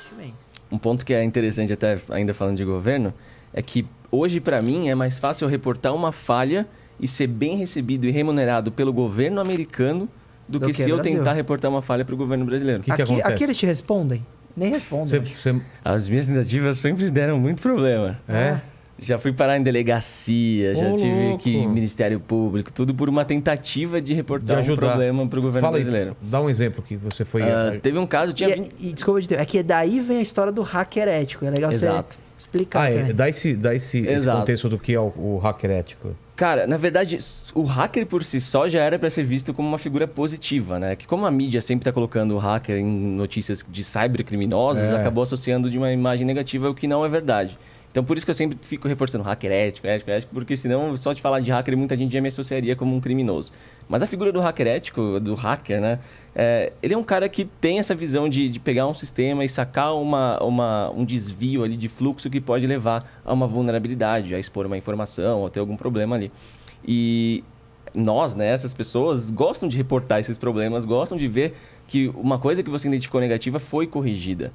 investimento. Um ponto que é interessante, até ainda falando de governo, é que hoje, para mim, é mais fácil eu reportar uma falha e ser bem recebido e remunerado pelo governo americano do que se eu tentar reportar uma falha para o governo brasileiro. O que acontece? Aqui eles te respondem? Nem respondem. As minhas tentativas sempre deram muito problema. É? Já fui parar em delegacia, já tive que ir Ministério Público, tudo por uma tentativa de reportar um problema para o governo brasileiro. Dá um exemplo que você foi... Teve um caso... Desculpa de ter, é que daí vem a história do hacker ético. É legal você explicar. Dá esse contexto do que é o hacker ético. Cara, na verdade, o hacker por si só já era para ser visto como uma figura positiva, né? Que como a mídia sempre está colocando o hacker em notícias de cybercriminosos, acabou associando de uma imagem negativa o que não é verdade. Então, por isso que eu sempre fico reforçando hacker ético, porque senão, só de falar de hacker, muita gente já me associaria como um criminoso. Mas a figura do hacker ético, do hacker, né? Ele é um cara que tem essa visão de pegar um sistema e sacar um desvio ali de fluxo que pode levar a uma vulnerabilidade, a expor uma informação ou ter algum problema ali. E nós, né, essas pessoas, gostam de reportar esses problemas, gostam de ver que uma coisa que você identificou negativa foi corrigida.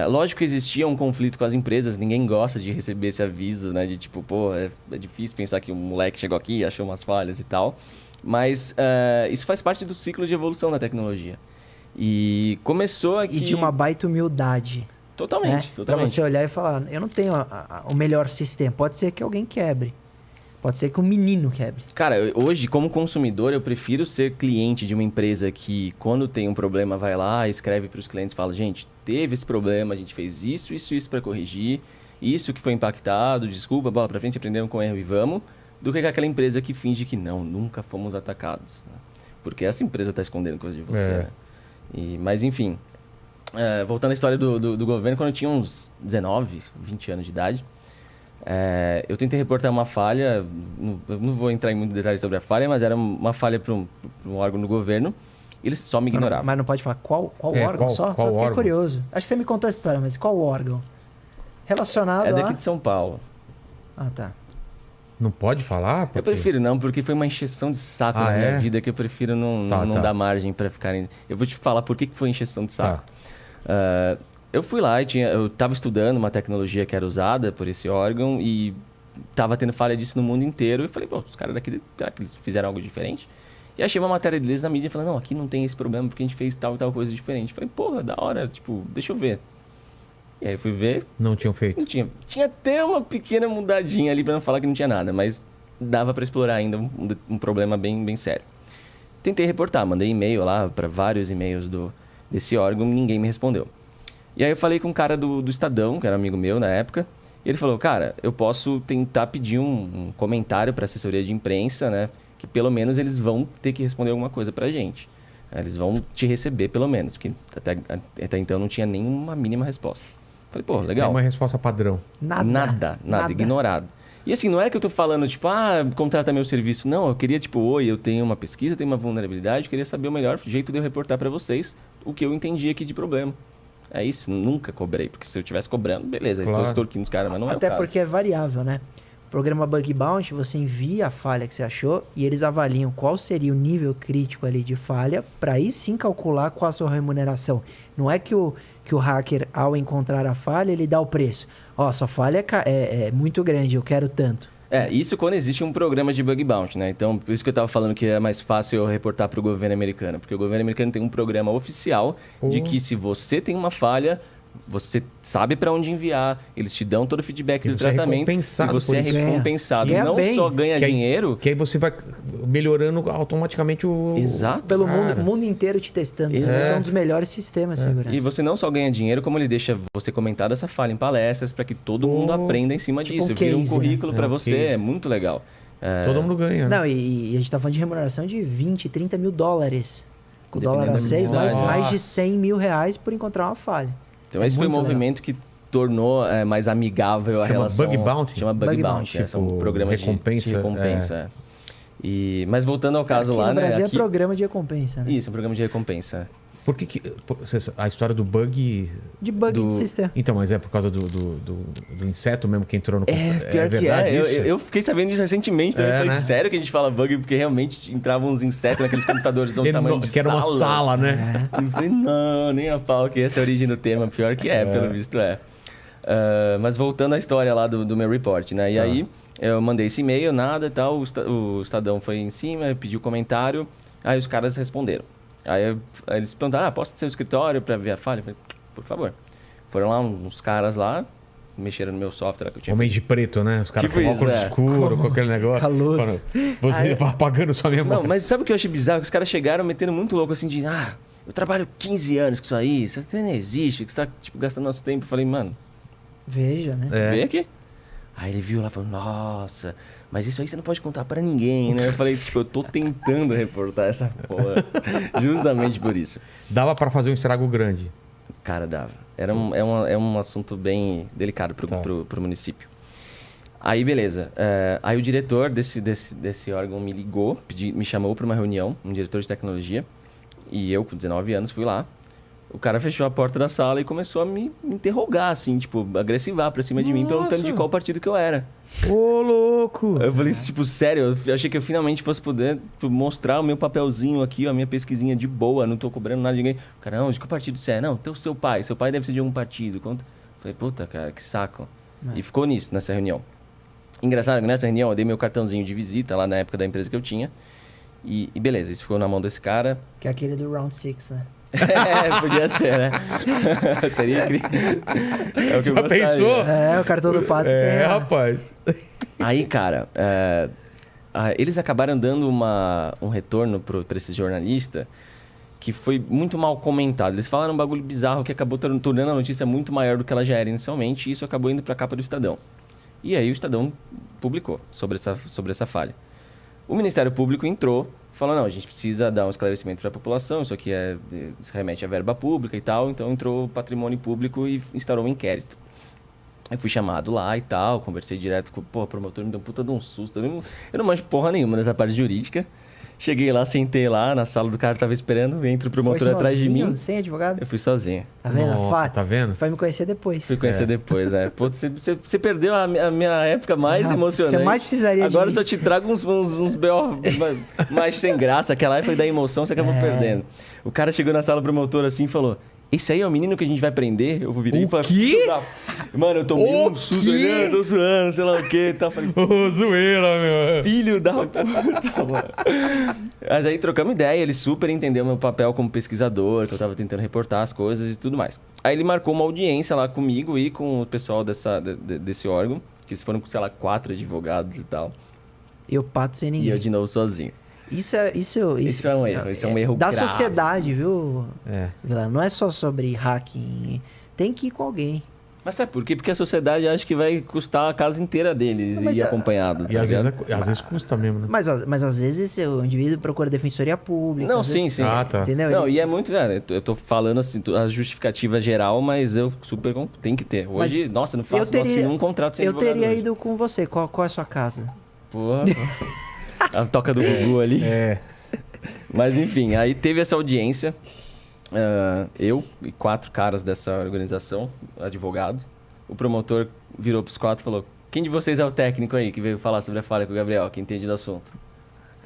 Lógico que existia um conflito com as empresas, ninguém gosta de receber esse aviso, né? De tipo, pô, é difícil pensar que um moleque chegou aqui e achou umas falhas e tal. Mas isso faz parte do ciclo de evolução da tecnologia. E começou aqui... E de uma baita humildade. Totalmente, totalmente. Pra você olhar e falar, eu não tenho o melhor sistema. Pode ser que alguém quebre. Pode ser que um menino quebre. Cara, hoje, como consumidor, eu prefiro ser cliente de uma empresa que, quando tem um problema, vai lá, escreve para os clientes e fala, gente, teve esse problema, a gente fez isso para corrigir, isso que foi impactado, desculpa, bola para frente, aprenderam com erro e vamos, do que aquela empresa que finge que não, nunca fomos atacados. Né? Porque essa empresa está escondendo coisa de você. Né? Mas, enfim, voltando à história do governo, quando eu tinha uns 19, 20 anos de idade, eu tentei reportar uma falha, eu não vou entrar em muitos detalhes sobre a falha, mas era uma falha para um órgão do governo, e eles só me ignoravam. Mas não pode falar qual órgão só? Só fiquei curioso. Acho que você me contou essa história, mas qual órgão? Relacionado É daqui de São Paulo. Ah, tá. Não pode falar? Eu prefiro não, porque foi uma encheção de saco na minha vida que eu prefiro não dar margem para ficarem... Eu vou te falar por que foi encheção de saco. Eu fui lá e eu estava estudando uma tecnologia que era usada por esse órgão e estava tendo falha disso no mundo inteiro. E falei, pô, os caras daqui, será que eles fizeram algo diferente? E achei uma matéria deles na mídia falando, não, aqui não tem esse problema porque a gente fez tal e tal coisa diferente. Falei, porra, da hora, tipo, deixa eu ver. E aí eu fui ver... Não tinham feito? Não tinha. Tinha até uma pequena mudadinha ali para não falar que não tinha nada, mas dava para explorar ainda um problema bem, bem sério. Tentei reportar, mandei e-mail lá para vários e-mails desse órgão, ninguém me respondeu. E aí eu falei com um cara do Estadão, que era amigo meu na época, e ele falou, cara, eu posso tentar pedir um comentário para a assessoria de imprensa, né? Que pelo menos eles vão ter que responder alguma coisa pra gente. Eles vão te receber pelo menos, porque até então não tinha nenhuma mínima resposta. Falei, pô, legal. É uma resposta padrão. Nada, ignorado. E assim, não é que eu tô falando, tipo, contrata meu serviço. Não, eu queria, tipo, oi, eu tenho uma pesquisa, tenho uma vulnerabilidade, eu queria saber o melhor jeito de eu reportar pra vocês o que eu entendi aqui de problema. É isso, nunca cobrei, porque se eu estivesse cobrando, beleza, claro. Estou extorquindo os caras, mas não é o caso. Até porque é variável, né? Programa Bug Bounty, você envia a falha que você achou e eles avaliam qual seria o nível crítico ali de falha para aí sim calcular qual a sua remuneração. Não é que o hacker, ao encontrar a falha, ele dá o preço. Ó, sua falha é muito grande, eu quero tanto. Isso quando existe um programa de Bug Bounty, né? Então, por isso que eu estava falando que é mais fácil eu reportar para o governo americano. Porque o governo americano tem um programa oficial de que se você tem uma falha... Você sabe para onde enviar, eles te dão todo o feedback do tratamento e você é recompensado. Não só ganha dinheiro... Que aí você vai melhorando automaticamente o... Exato. Pelo mundo inteiro te testando. Você é um dos melhores sistemas de segurança. E você não só ganha dinheiro, como ele deixa você comentar dessa falha em palestras para que todo mundo aprenda em cima disso. Vira um currículo para você, é muito legal. Todo mundo ganha. Não, e a gente tá falando de remuneração de 20, 30 mil dólares. Com o dólar a 6, mais de 100 mil reais por encontrar uma falha. Então esse foi um movimento que tornou mais amigável a relação... Bug Bounty? Chama Bug Bounty. Tipo, um programa de recompensa. Mas voltando ao caso lá, no Brasil aqui... é programa de recompensa, né? Isso, é um programa de recompensa. Por que a história do bug... De bug de sistema. Então, mas é por causa do inseto mesmo que entrou no computador? Pior que verdade é. isso? Eu fiquei sabendo disso recentemente também. Falei, sério que a gente fala bug? Porque realmente entravam uns insetos naqueles computadores do tamanho de que era uma sala, né? Eu falei, não, nem a pau que essa é a origem do termo. Pior que pelo visto é. Mas voltando à história lá do meu report, né? E aí, eu mandei esse e-mail, nada e tal. O Estadão foi em cima, pediu comentário. Aí os caras responderam. Aí eles perguntaram, posso ter seu escritório para ver a falha? Eu falei, por favor. Foram lá uns caras lá, mexeram no meu software que eu tinha. Homem de preto, né? Os caras Tipo com óculos escuro, com aquele negócio. A luz. Você vai apagando sua memória. Não, mas sabe o que eu achei bizarro? Que os caras chegaram metendo muito louco assim de... eu trabalho 15 anos com isso aí, isso não existe, que você tá tipo, gastando nosso tempo. Eu falei, mano... Veja, né? Vem aqui. Aí ele viu lá e falou, nossa... Mas isso aí você não pode contar pra ninguém, né? Eu falei, tipo, eu tô tentando reportar essa porra. Justamente por isso. Dava pra fazer um estrago grande. Cara, dava. É um assunto bem delicado pro município. Aí, beleza. Aí o diretor desse órgão me ligou, me chamou pra uma reunião, um diretor de tecnologia. E eu, com 19 anos, fui lá. O cara fechou a porta da sala e começou a me interrogar, assim, tipo, agressivar pra cima de mim, perguntando de qual partido que eu era. Ô, louco! Eu falei, tipo, sério, eu achei que eu finalmente fosse poder mostrar o meu papelzinho aqui, a minha pesquisinha de boa, não tô cobrando nada de ninguém. O cara, não, de que partido você é? Não, teu seu pai deve ser de algum partido. Eu falei, puta, cara, que saco. E ficou nisso, nessa reunião. Engraçado que nessa reunião eu dei meu cartãozinho de visita lá na época da empresa que eu tinha. E beleza, isso ficou na mão desse cara. Que é aquele do Round 6, né? Podia ser, né? Seria incrível. É o que eu gostaria. Pensou? O cartão do pato tem. Rapaz. Aí, cara, eles acabaram dando um retorno pra esse jornalista que foi muito mal comentado. Eles falaram um bagulho bizarro que acabou tornando a notícia muito maior do que ela já era inicialmente, e isso acabou indo pra capa do Estadão. E aí o Estadão publicou sobre essa falha. O Ministério Público entrou, falou, não, a gente precisa dar um esclarecimento para a população, isso aqui remete à verba pública e tal, então entrou o patrimônio público e instaurou um inquérito. Eu fui chamado lá e tal, conversei direto com o promotor, me deu um puta de um susto, eu não manjo porra nenhuma nessa parte jurídica. Cheguei lá, sentei lá, na sala do cara tava esperando, entra o promotor atrás de mim. Sem advogado? Eu fui sozinho. Tá vendo? Nossa, tá vendo? Vai me conhecer depois. Fui conhecer depois, Pô, você perdeu a minha época mais emocionante. Você mais precisaria Agora se eu te trago uns B.O. mais sem graça, aquela época da emoção você acabou perdendo. O cara chegou na sala promotor assim e falou... Esse aí é o menino que a gente vai prender? Eu virei e falei... O quê? Mano, eu tomei um susto. Eu tô zoando, sei lá o quê. Tá? Falei, zoeira, meu. Filho da puta, mano. Mas aí trocamos ideia. Ele super entendeu meu papel como pesquisador, que eu tava tentando reportar as coisas e tudo mais. Aí ele marcou uma audiência lá comigo e com o pessoal desse órgão. Que eles foram com, sei lá, 4 advogados e tal. E o pato sem ninguém. E eu de novo sozinho. Isso é um erro. Isso é um erro da grave. sociedade, viu? Não é só sobre hacking. Tem que ir com alguém. Mas sabe por quê? Porque a sociedade acha que vai custar a casa inteira deles e ir acompanhado. E às vezes custa mesmo, né? Mas às vezes o indivíduo procura defensoria pública. Não, sim. Ah, tá. Entendeu? Não, e é muito... eu tô falando assim, a justificativa geral, mas eu super... Tem que ter. Hoje, nossa, não faço um contrato sem advogado. Eu teria ido com você. Qual é a sua casa? Pô... A toca do Gugu ali. Mas enfim, aí teve essa audiência. Eu e 4 caras dessa organização, advogados. O promotor virou pros 4 e falou: quem de vocês é o técnico aí que veio falar sobre a falha com o Gabriel, que entende do assunto?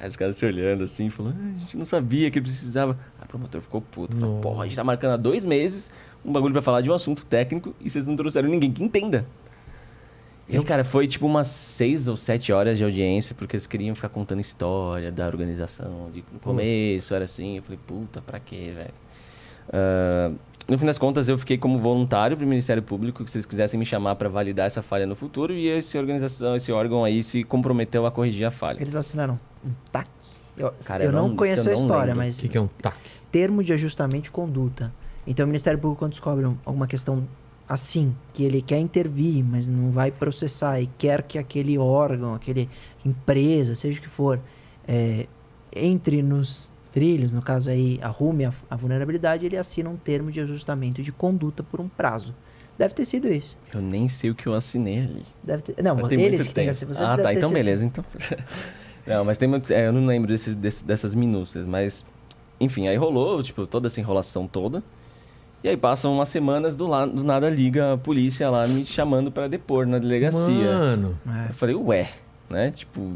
Aí os caras se olhando assim, falando: a gente não sabia que precisava. Aí o promotor ficou puto. Falou: porra, a gente tá marcando há 2 meses um bagulho pra falar de um assunto técnico e vocês não trouxeram ninguém que entenda. E aí, cara, foi tipo umas 6 ou 7 horas de audiência, porque eles queriam ficar contando história da organização. No começo era assim, eu falei, puta, pra quê, velho? No fim das contas, eu fiquei como voluntário pro Ministério Público, que se eles quisessem me chamar para validar essa falha no futuro, e esse órgão aí se comprometeu a corrigir a falha. Eles assinaram um TAC? Cara, eu não conheço a história, mas... O que é um TAC? Termo de ajustamento de conduta. Então, o Ministério Público, quando descobre alguma questão assim, que ele quer intervir, mas não vai processar, e quer que aquele órgão, aquele empresa, seja o que for, entre nos trilhos, no caso aí, arrume a vulnerabilidade, ele assina um termo de ajustamento de conduta por um prazo. Deve ter sido isso. Eu nem sei o que eu assinei ali. Deve ter... Não, eles que têm que assinar. Tá, então beleza. Então... Não, mas tem muito... eu não lembro dessas minúcias, mas... Enfim, aí rolou, tipo, toda essa enrolação toda. E aí passam umas semanas, do nada liga a polícia lá me chamando pra depor na delegacia. Mano. Eu falei, ué, né? Tipo,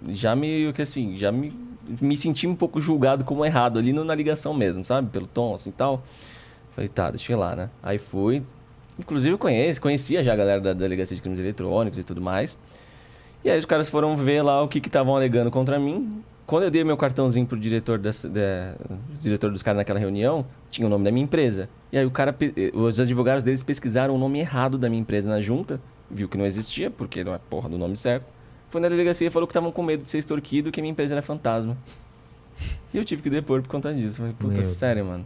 já meio que assim, já me senti um pouco julgado como errado ali na ligação mesmo, sabe? Pelo tom, assim, tal. Falei, tá, deixa eu ir lá, né? Aí fui. Inclusive eu conhecia já a galera da Delegacia de Crimes Eletrônicos e tudo mais. E aí os caras foram ver lá o que estavam alegando contra mim. Quando eu dei meu cartãozinho pro diretor diretor dos caras naquela reunião, tinha o nome da minha empresa. E aí os advogados deles pesquisaram o nome errado da minha empresa na junta, viu que não existia, porque não é porra do nome certo. Foi na delegacia e falou que estavam com medo de ser extorquido, que a minha empresa era fantasma. E eu tive que depor por conta disso. Falei, puta, sério, mano.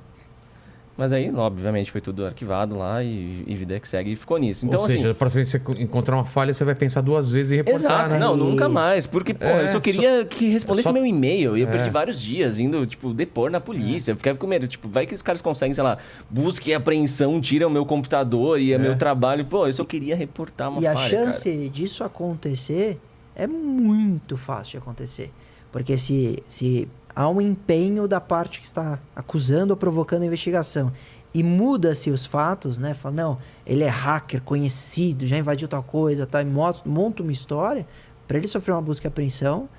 Mas aí, obviamente, foi tudo arquivado lá e vida que segue e ficou nisso. Então, ou seja, assim, pra você encontrar uma falha, você vai pensar 2 vezes e reportar, exato, né? não, nunca mais. Porque, pô, eu só queria que respondesse meu e-mail. E eu perdi vários dias indo, tipo, depor na polícia. Eu ficava com medo. Tipo, vai que os caras conseguem, sei lá, busca e apreensão, tiram o meu computador e meu trabalho. Pô, eu só queria reportar uma falha, E a chance disso acontecer é muito fácil de acontecer. Porque se há um empenho da parte que está acusando ou provocando a investigação e muda-se os fatos, né? Fala, não, ele é hacker conhecido, já invadiu tal coisa, tá, e monta uma história, para ele sofrer uma busca e apreensão,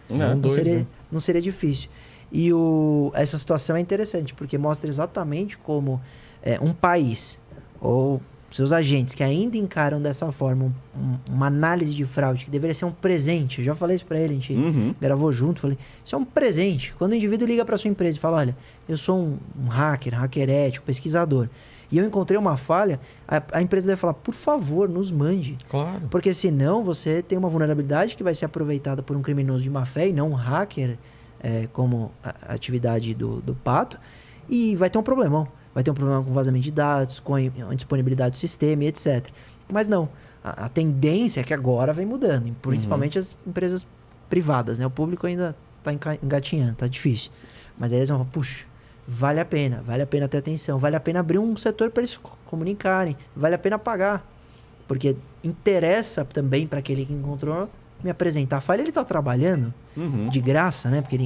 não seria difícil. E essa situação é interessante, porque mostra exatamente como um país ou seus agentes que ainda encaram dessa forma uma análise de fraude que deveria ser um presente. Eu já falei isso pra ele, a gente gravou junto, falei, isso é um presente. Quando o indivíduo liga pra sua empresa e fala, olha, eu sou um hacker ético, pesquisador, e eu encontrei uma falha, a empresa deve falar, por favor, nos mande. Claro. Porque senão você tem uma vulnerabilidade que vai ser aproveitada por um criminoso de má fé e não um hacker, como a atividade do Pato, e vai ter um problemão. Vai ter um problema com vazamento de dados, com a indisponibilidade do sistema e etc. Mas não. A tendência é que agora vem mudando. Principalmente as empresas privadas, né? O público ainda está engatinhando, está difícil. Mas aí eles vão falar, puxa, vale a pena ter atenção. Vale a pena abrir um setor para eles comunicarem. Vale a pena pagar. Porque interessa também para aquele que encontrou me apresentar a falha. Ele está trabalhando de graça, né? Porque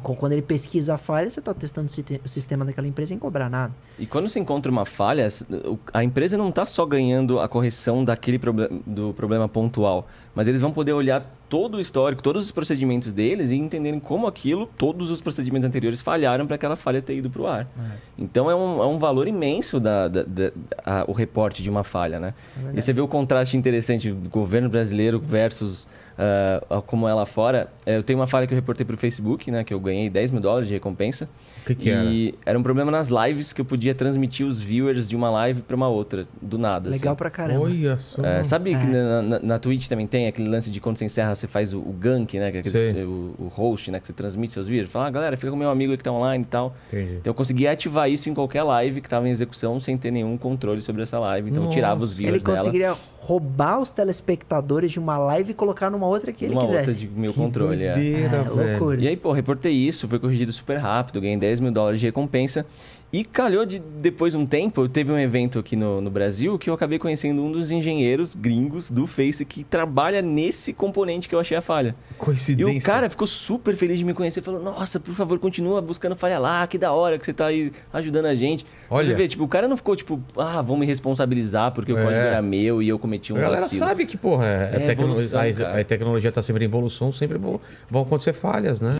quando ele pesquisa a falha, você está testando o sistema daquela empresa sem cobrar nada. E quando você encontra uma falha, a empresa não está só ganhando a correção do problema pontual, mas eles vão poder olhar todo o histórico, todos os procedimentos deles e entenderem como todos os procedimentos anteriores falharam para aquela falha ter ido para o ar. Então é um valor imenso o reporte de uma falha, né? E você vê o contraste interessante do governo brasileiro versus como é lá fora. Eu tenho uma falha que eu reportei para o Facebook, né? Que eu ganhei $10 mil de recompensa. O que era? E era um problema nas lives que eu podia transmitir os viewers de uma live para uma outra, do nada. Legal assim. pra caramba. Olha só. Sabe que na Twitch também tem aquele lance de quando você encerra, você faz o gank, né? Que é o host, né? Que você transmite seus vídeos. Fala, galera, fica com meu amigo aí que tá online e tal. Entendi. Então eu conseguia ativar isso em qualquer live que estava em execução sem ter nenhum controle sobre essa live. Então eu tirava os viewers dela. Ele conseguiria roubar os telespectadores de uma live e colocar numa outra que ele quisesse. Uma outra de meu controle, loucura. E aí, pô, reportei isso, foi corrigido super rápido, ganhei $10 mil de recompensa. E calhou depois de um tempo, teve um evento aqui no Brasil que eu acabei conhecendo um dos engenheiros gringos do Face que trabalha nesse componente que eu achei a falha. Coincidência. E o cara ficou super feliz de me conhecer, falou, nossa, por favor, continua buscando falha lá, que da hora que você tá aí ajudando a gente. Olha. Você vê, tipo, o cara não ficou tipo, vão me responsabilizar porque o código era meu e eu cometi um vacilo. A galera sabe que, porra, a tecnologia tá sempre em evolução, sempre vão acontecer falhas, né?